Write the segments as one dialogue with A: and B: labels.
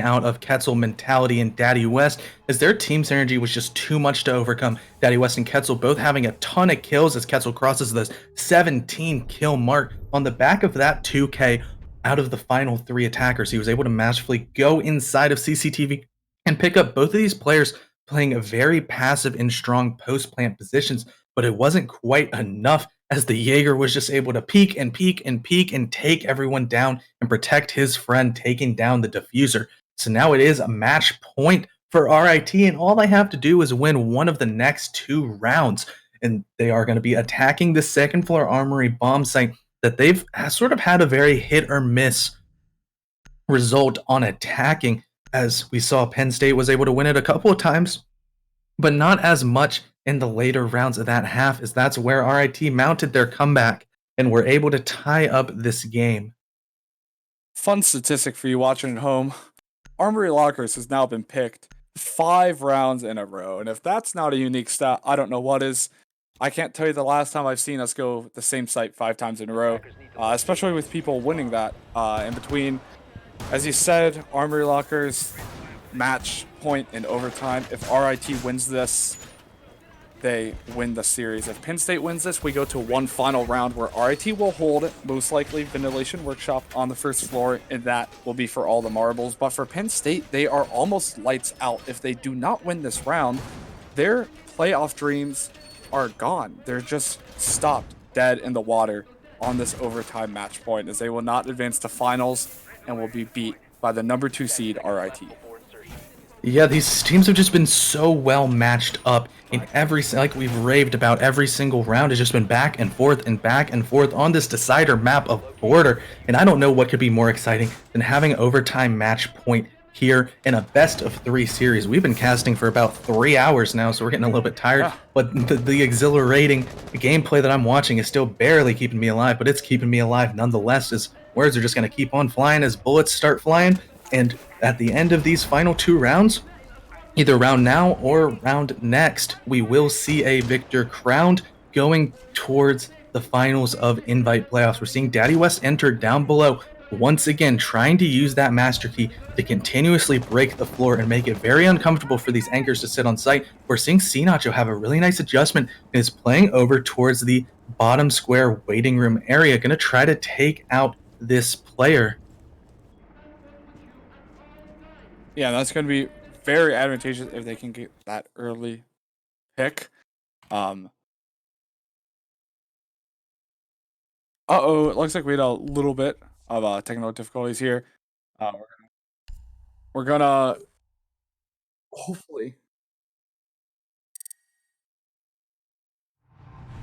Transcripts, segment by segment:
A: out of Quetzal mentality and Daddy West, as their team synergy was just too much to overcome. Daddy West and Quetzal both having a ton of kills as Quetzal crosses the 17 kill mark. On the back of that 2K, out of the final 3 attackers, he was able to masterfully go inside of CCTV and pick up both of these players playing a very passive and strong post-plant positions, but it wasn't quite enough as the Jaeger was just able to peek and peek and peek and take everyone down and protect his friend, taking down the diffuser. So now it is a match point for RIT, and all they have to do is win one of the next 2 rounds, and they are going to be attacking the second floor armory bomb site that they've sort of had a very hit or miss result on attacking, as we saw Penn State was able to win it a couple of times, but not as much in the later rounds of that half, as that's where RIT mounted their comeback and were able to tie up this game.
B: Fun statistic for you watching at home. Armory Lockers has now been picked 5 rounds in a row, and if that's not a unique stat, I don't know what is. I can't tell you the last time I've seen us go the same site 5 times in a row, especially with people winning that in between. As you said, Armory Lockers match point in overtime. If RIT wins this, they win the series. If Penn State wins this, we go to one final round where RIT will hold, most likely, Ventilation Workshop on the first floor, and that will be for all the marbles. But for Penn State, they are almost lights out. If they do not win this round, their playoff dreams are gone. They're just stopped dead in the water on this overtime match point, as they will not advance to finals and will be beat by the number 2 seed RIT.
A: Yeah, these teams have just been so well matched up in like we've raved about, every single round has just been back and forth on this decider map of Border. And I don't know what could be more exciting than having overtime match point here in a best of 3 series. We've been casting for about 3 hours now, so we're getting a little bit tired, but the exhilarating gameplay that I'm watching is still barely keeping me alive, but it's keeping me alive nonetheless, as words are just going to keep on flying as bullets start flying. And at the end of these final 2 rounds, either round now or round next, we will see a victor crowned going towards the finals of Invite Playoffs. We're seeing Daddy West enter down below, once again trying to use that master key to continuously break the floor and make it very uncomfortable for these anchors to sit on site. We're seeing C-Nacho have a really nice adjustment and is playing over towards the bottom square waiting room area, going to try to take out this player.
B: Yeah, that's going to be very advantageous if they can get that early pick. Uh-oh, it looks like we had a little bit of technical difficulties here. We're gonna hopefully.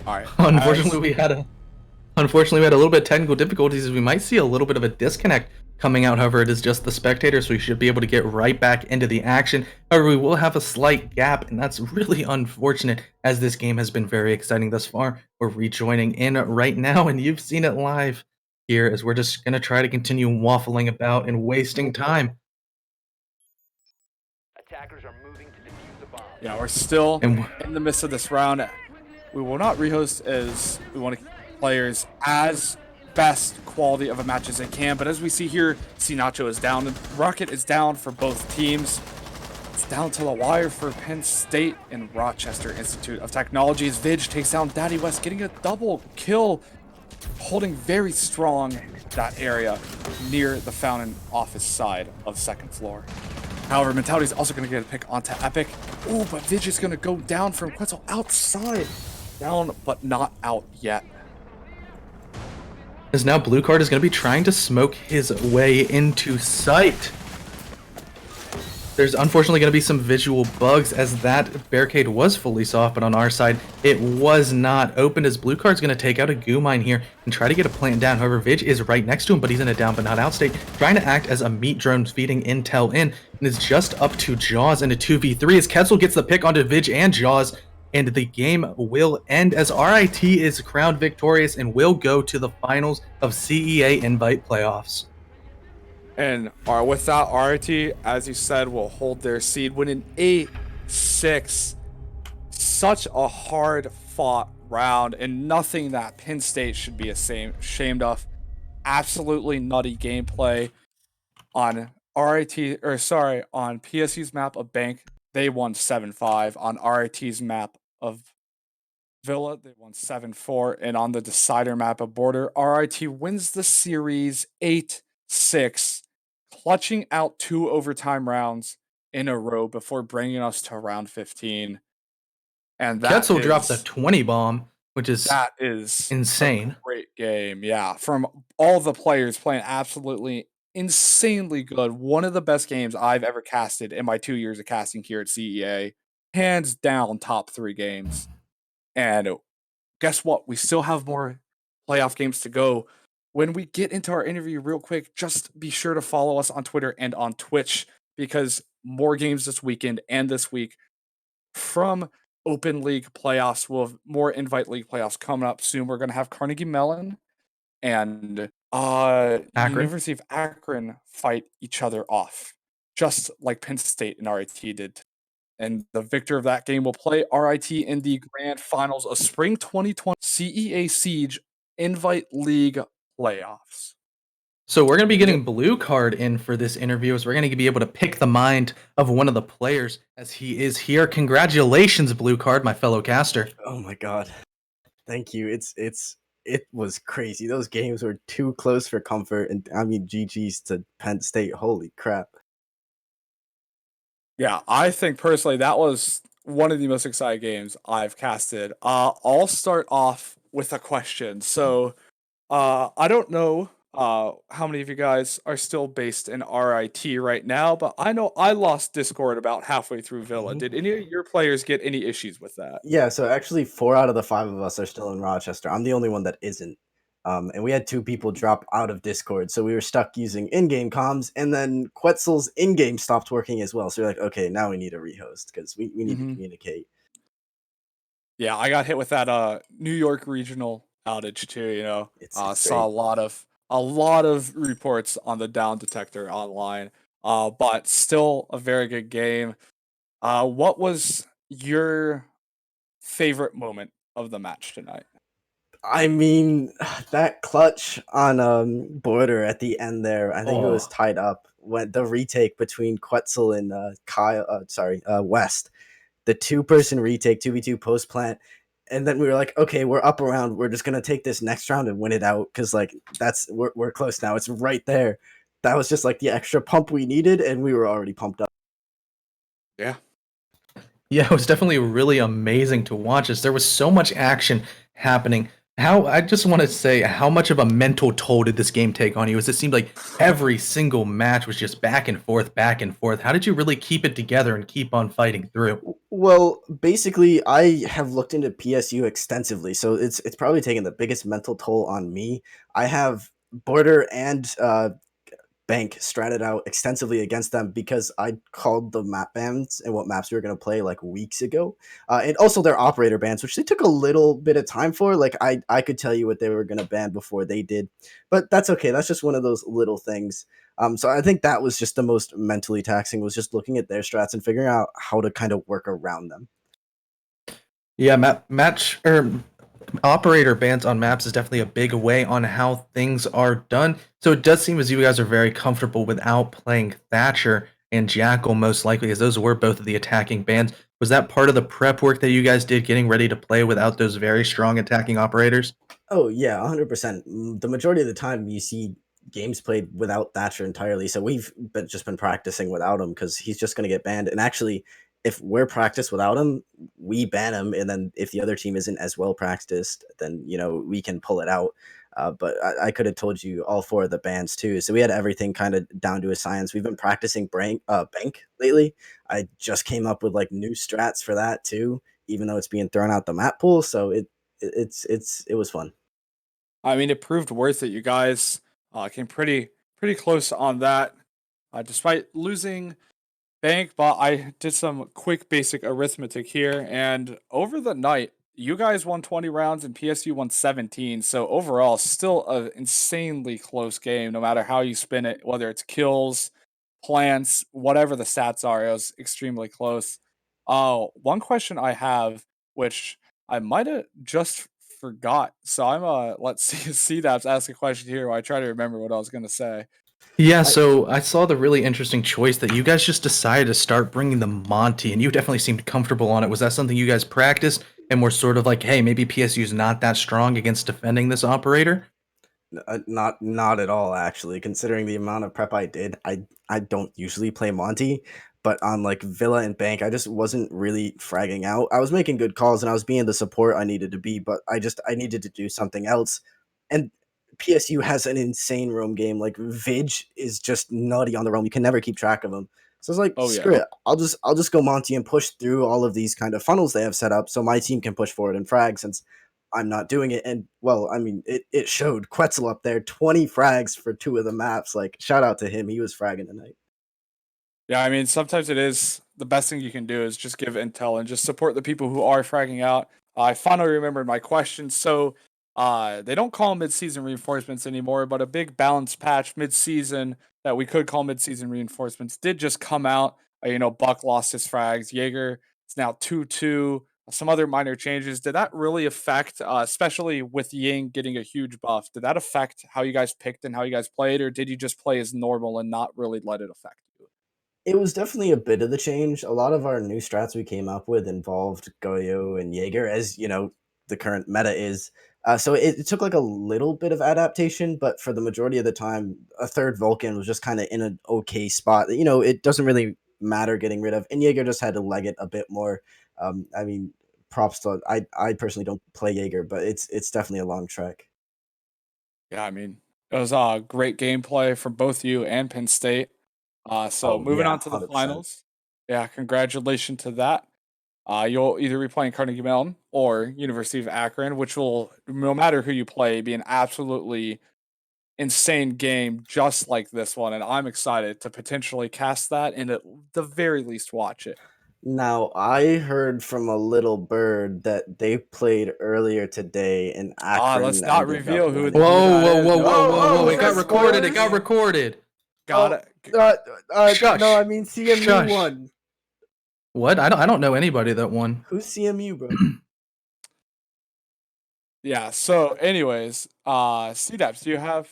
B: All right.
A: Unfortunately, we had a little bit of technical difficulties, as we might see a little bit of a disconnect coming out. However, it is just the spectator, so we should be able to get right back into the action. However, we will have a slight gap, and that's really unfortunate, as this game has been very exciting thus far. We're rejoining in right now, and you've seen it live here, as we're just going to try to continue waffling about and wasting time.
C: Attackers are moving to defuse the bomb.
B: Yeah, we're still in the midst of this round. We will not rehost, as we want to keep players as best quality of a match as they can. But as we see here, C-Nacho is down, and Rocket is down for both teams. It's down to the wire for Penn State and Rochester Institute of Technology, as Vidge takes down Daddy West, getting a double kill, holding very strong that area near the Fountain office side of second floor. However, Mentality is also going to get a pick onto Epic. Oh, but Vidge is going to go down from Quetzal outside. Down, but not out yet.
A: As now Blue Card is going to be trying to smoke his way into sight. There's unfortunately going to be some visual bugs, as that barricade was fully soft, but on our side, it was not opened, as Blue Card's going to take out a goo mine here and try to get a plant down. However, Vidge is right next to him, but he's in a down but not out state, trying to act as a meat drone feeding intel in, and is just up to Jaws in a 2v3, as Quetzal gets the pick onto Vidge and Jaws, and the game will end as RIT is crowned victorious and will go to the finals of CEA Invite Playoffs.
B: And with that, RIT, as you said, will hold their seed, winning 8-6. Such a hard-fought round, and nothing that Penn State should be ashamed of. Absolutely nutty gameplay on on PSU's map of Bank, they won 7-5. On RIT's map of Villa, they won 7-4. And on the decider map of Border, RIT wins the series 8-6, clutching out 2 overtime rounds in a row before bringing us to round 15. And
A: Ketzel dropped the 20 bomb, which is
B: that is a
A: insane.
B: great game. Yeah, from all the players playing absolutely insanely good. One of the best games I've ever casted in my 2 years of casting here at CEA. Hands down, top 3 games. And guess what? We still have more playoff games to go. When we get into our interview, real quick, just be sure to follow us on Twitter and on Twitch because more games this weekend and this week from Open League playoffs. We'll have more Invite League playoffs coming up soon. We're going to have Carnegie Mellon and
A: Akron.
B: University of Akron fight each other off, just like Penn State and RIT did. And the victor of that game will play RIT in the grand finals of Spring 2020 CEA Siege Invite League playoffs.
A: So we're going to be getting Blue Card in for this interview, as we're going to be able to pick the mind of one of the players as he is here. Congratulations, Blue Card, my fellow caster.
D: Oh my god. Thank you. It was crazy. Those games were too close for comfort, and I mean GG's to Penn State. Holy crap.
B: Yeah, I think personally that was one of the most exciting games I've casted. I'll start off with a question. So, I don't know how many of you guys are still based in RIT right now, but I know I lost Discord about halfway through Villa.
D: Mhm.
B: Did any of your players get any issues with that?
D: Yeah, so actually 4 out of the 5 of us are still in Rochester. I'm the only one that isn't. And we had 2 people drop out of Discord, so we were stuck using in-game comms, and then Quetzal's in-game stopped working as well. So we're like, okay, now we need a rehost because we need to communicate.
B: Yeah, I got hit with that New York regional outage too,
D: It's
B: saw
D: great.
B: a lot of reports on the down detector online. But still a very good game. What was your favorite moment of the match tonight?
D: I mean, that clutch on Border at the end there, I think it was
A: Oh.
D: tied up when the retake between Quetzal and West. The 2-person retake, 2v2 post plant. And then we were like, okay, we're up around. We're just gonna take this next round and win it out because like we're close now. It's right there. That was just like the extra pump we needed, and we were already pumped up.
B: Yeah.
A: Yeah, it was definitely really amazing to watch as there was so much action happening. I just want to say, how much of a mental toll did this game take on you? As it seemed like every single match was just back and forth, back and forth. How did you really keep it together and keep on fighting through?
D: Well, basically, I have looked into PSU extensively, so it's probably taken the biggest mental toll on me. I have Border and Bank stratted out extensively against them because I called the map bans and what maps we were going to play like weeks ago, and also their operator bans, which they took a little bit of time for. Like I could tell you what they were going to ban before they did, but that's okay. That's just one of those little things. So I think that was just the most mentally taxing, was just looking at their strats and figuring out how to kind of work around them.
A: Yeah, match or operator bans on maps is definitely a big way on how things are done. So it does seem as you guys are very comfortable without playing Thatcher and Jackal, most likely, as those were both of the attacking bans. Was that part of the prep work that you guys did, getting ready to play without those very strong attacking operators?
D: Oh yeah, 100%. The majority of the time you see games played without Thatcher entirely. So we've just been practicing without him because he's just going to get banned. And actually, if we're practiced without him, we ban him. And then if the other team isn't as well practiced, then we can pull it out. But I could have told you all 4 of the bans too. So we had everything kind of down to a science. We've been practicing Bank lately. I just came up with like new strats for that too, even though it's being thrown out the map pool. So it was fun.
B: I mean, it proved worth it. You guys came pretty close on that, despite losing Bank. But I did some quick basic arithmetic here, and over the night, you guys won 20 rounds and PSU won 17. So overall, still an insanely close game, no matter how you spin it, whether it's kills, plants, whatever the stats are. It was extremely close. One question I have, which I might have just forgot. So I'm let's see CDAPS ask a question here while I try to remember what I was gonna say.
A: Yeah, so I saw the really interesting choice that you guys just decided to start bringing the Monty, and you definitely seemed comfortable on it. Was that something you guys practiced and were sort of like, hey, maybe PSU's not that strong against defending this operator?
D: Not at all, actually. Considering the amount of prep I did, I don't usually play Monty, but on like Villa and Bank, I just wasn't really fragging out. I was making good calls and I was being the support I needed to be, but I needed to do something else. And PSU has an insane roam game. Like Vig is just nutty on the roam. You can never keep track of him. So I was like,
B: Oh
D: screw
B: yeah.
D: it. I'll just go Monty and push through all of these kind of funnels they have set up so my team can push forward and frag since I'm not doing it. And well, I mean, it showed Quetzal up there, 20 frags for 2 of the maps. Like, shout out to him. He was fragging tonight.
B: Yeah, I mean, sometimes it is the best thing you can do is just give intel and just support the people who are fragging out. I finally remembered my question. So, they don't call mid-season reinforcements anymore, but a big balance patch mid-season that we could call mid-season reinforcements did just come out. Buck lost his frags. Jaeger is now 2-2. Some other minor changes. Did that really affect, especially with Ying getting a huge buff? Did that affect how you guys picked and how you guys played, or did you just play as normal and not really let it affect you?
D: It was definitely a bit of the change. A lot of our new strats we came up with involved Goyo and Jaeger, as you know, the current meta is. So it took like a little bit of adaptation, but for the majority of the time, a third Vulcan was just kind of in an okay spot. It doesn't really matter getting rid of, and Jaeger just had to leg it a bit more. I mean, props to I personally don't play Jaeger, but it's definitely a long trek.
B: Yeah, I mean, it was great gameplay from both you and Penn State. So
D: Oh
B: moving
D: yeah,
B: on to the
D: 100%.
B: finals. Yeah, congratulations to that. You'll either be playing Carnegie Mellon or University of Akron, which will, no matter who you play, be an absolutely insane game just like this one. And I'm excited to potentially cast that and at the very least watch it.
D: Now, I heard from a little bird that they played earlier today in
B: Let's
D: Akron
B: not
D: ended up
B: reveal who
D: winning.
B: that
A: Whoa, whoa,
B: is.
A: whoa,
B: No,
A: whoa,
B: no,
A: whoa,
B: no,
A: whoa!
B: we
A: It got
B: can't
A: recorded. It
B: spoilers.
A: got recorded.
D: Oh,
B: Gotta.
D: no,
A: Shush.
D: I mean CMU
A: Shush.
D: won.
A: What? I don't know anybody that won.
D: Who's CMU, bro?
B: Yeah. So, anyways, CDAPS, do you have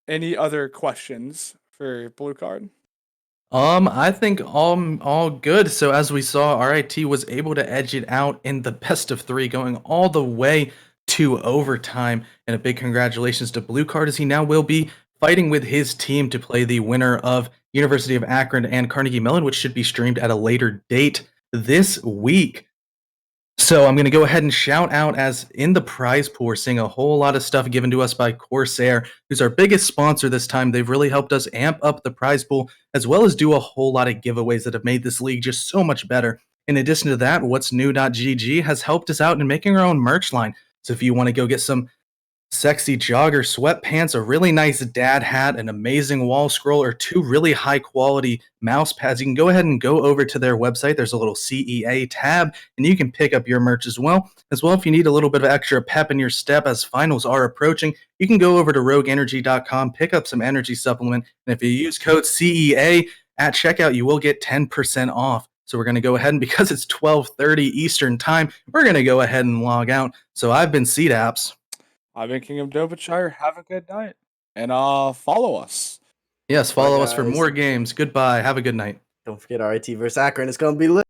B: any other questions for Blue Card?
A: I think all good. So as we saw, RIT was able to edge it out in the best of three, going all the way to overtime. And a big congratulations to Blue Card, as he now will be fighting with his team to play the winner of University of Akron and Carnegie Mellon, which should be streamed at a later date this week. So I'm going to go ahead and shout out, as in the prize pool, we're seeing a whole lot of stuff given to us by CORSAIR, who's our biggest sponsor this time. They've really helped us amp up the prize pool, as well as do a whole lot of giveaways that have made this league just so much better. In addition to that, What's New.gg has helped us out in making our own merch line. So if you want to go get some sexy jogger sweatpants, a really nice dad hat, an amazing wall scroll, or 2 really high quality mouse pads, you can go ahead and go over to their website. There's a little CEA tab, and you can pick up your merch as well. As well, if you need a little bit of extra pep in your step as finals are approaching, you can go over to rogueenergy.com, pick up some energy supplement, and if you use code CEA at checkout, you will get 10% off. So we're going to go ahead, and because it's 12:30 Eastern time, we're going to go ahead and log out. So I've been CDAPS.
B: I've been King of Dobitshire. Have a good night. And follow us.
A: Yes,
D: Bye,
A: follow us for
D: guys.
A: more games. Goodbye. Have a good night.
D: Don't forget RIT versus Akron. It's gonna be lit.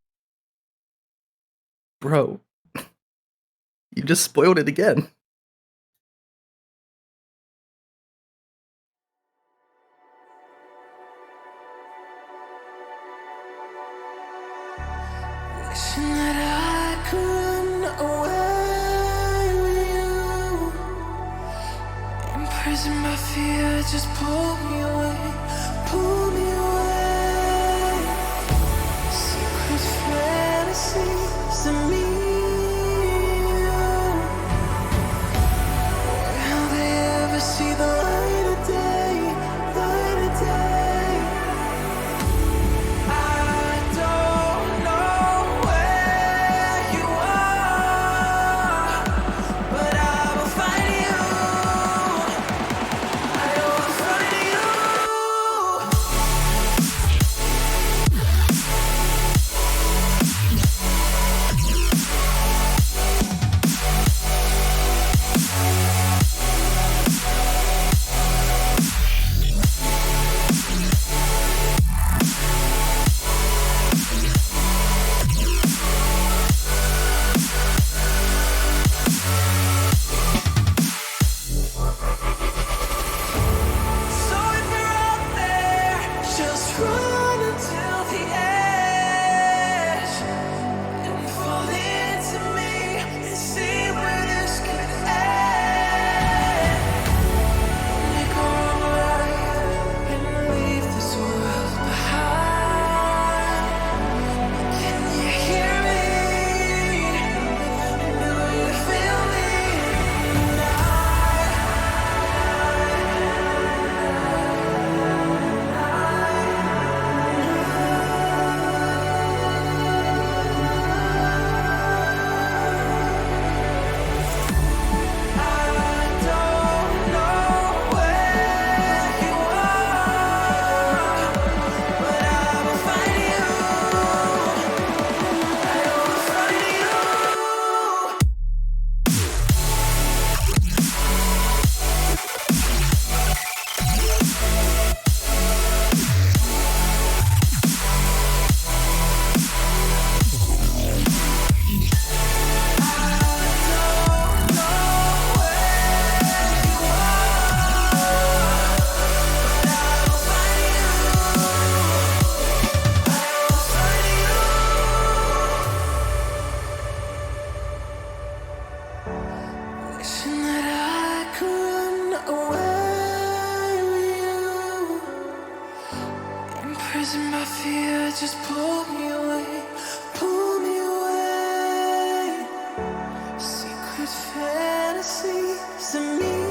A: Bro, you just spoiled it again.
E: Wishing that I could run away with you. Imprisoned by fear, just pull me away, pull me away. Secret fantasies of me. Will they ever see the light of day, light of day? I don't know where you are, but I will find you. I will find you. fear just pull me away, pull me away. Secret fantasies of me.